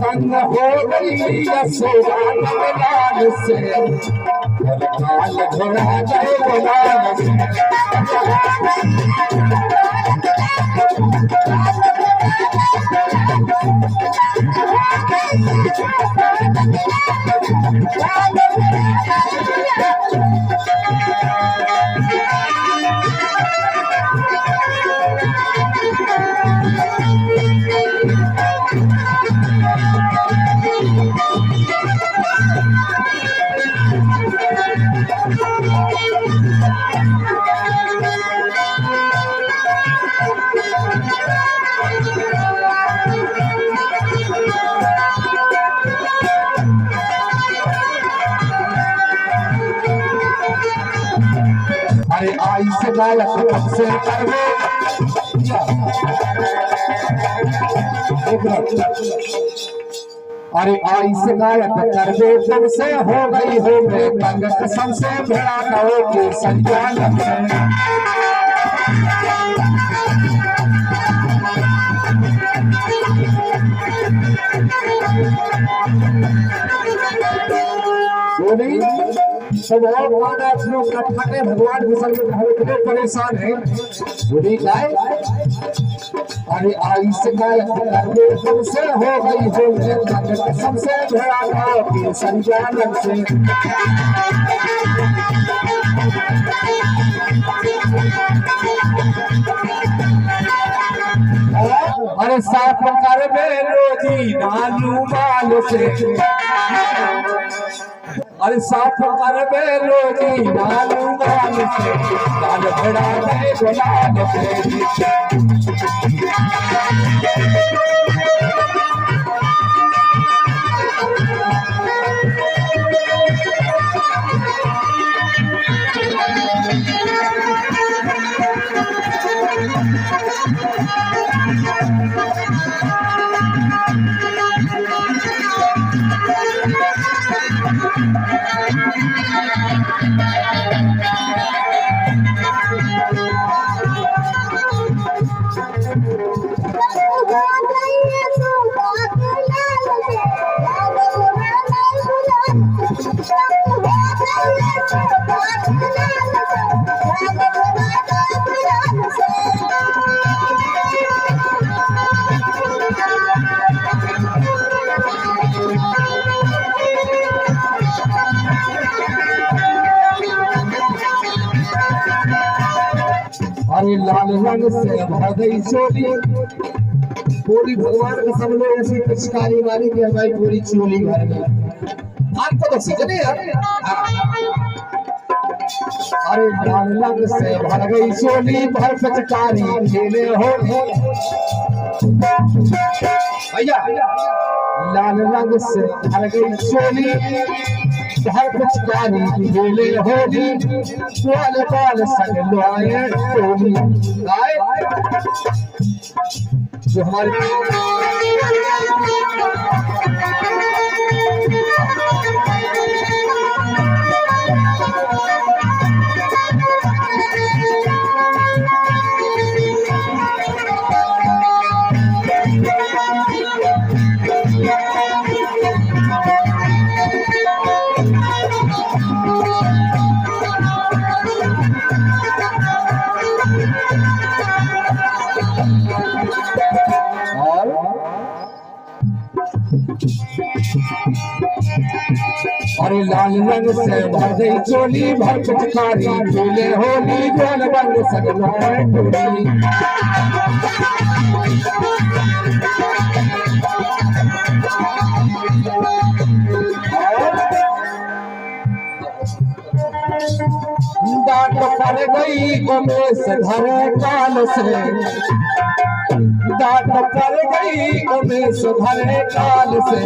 तंग हो गई यशोदा लाल से, काल घोड़ा गए गुलाल से। अरे आई से गायक हमसे करवे, अरे आई से गायक करवे तुमसे हो गई हो गए तंग, कसम से भेड़ा कहो कि संचालन सब और फटे भगवान के संग कितने परेशान है बुरी गाय। अरे आई से गाय तुमसे हो गई हो सबसे भेड़ा खाओ कि संचालन से। अरे साफ कर रोजी नालू माल से, अरे साफ कर रोजी नालू माल से, लाल भेड़ा गए गुलाल से। अरे लाल रंग से भर गई चोली, पूरी भगवान के सब लोग ऐसी पिचकारी मारी कि हमारी पूरी चोली भर गई। आपको तो सीखने यार। अरे लाल रंग से भर गई चोली, भर पिचकारी खेले हो भैया। लाल रंग से भर गई चोली, हर पिचकारी खेले होली, बाल बाल संग लोए टोली गाय जो हमारे अरे लाल रंग से भर गई चोली, भर पिचकारी खेले होली, गोल रंग संग लोए टोली। डांट पड़ गई उमेश घर काल से, डांट पड़ गई उमेश घर काल से,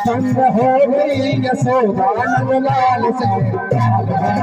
तंग हो गई यशोदा नंदलाल से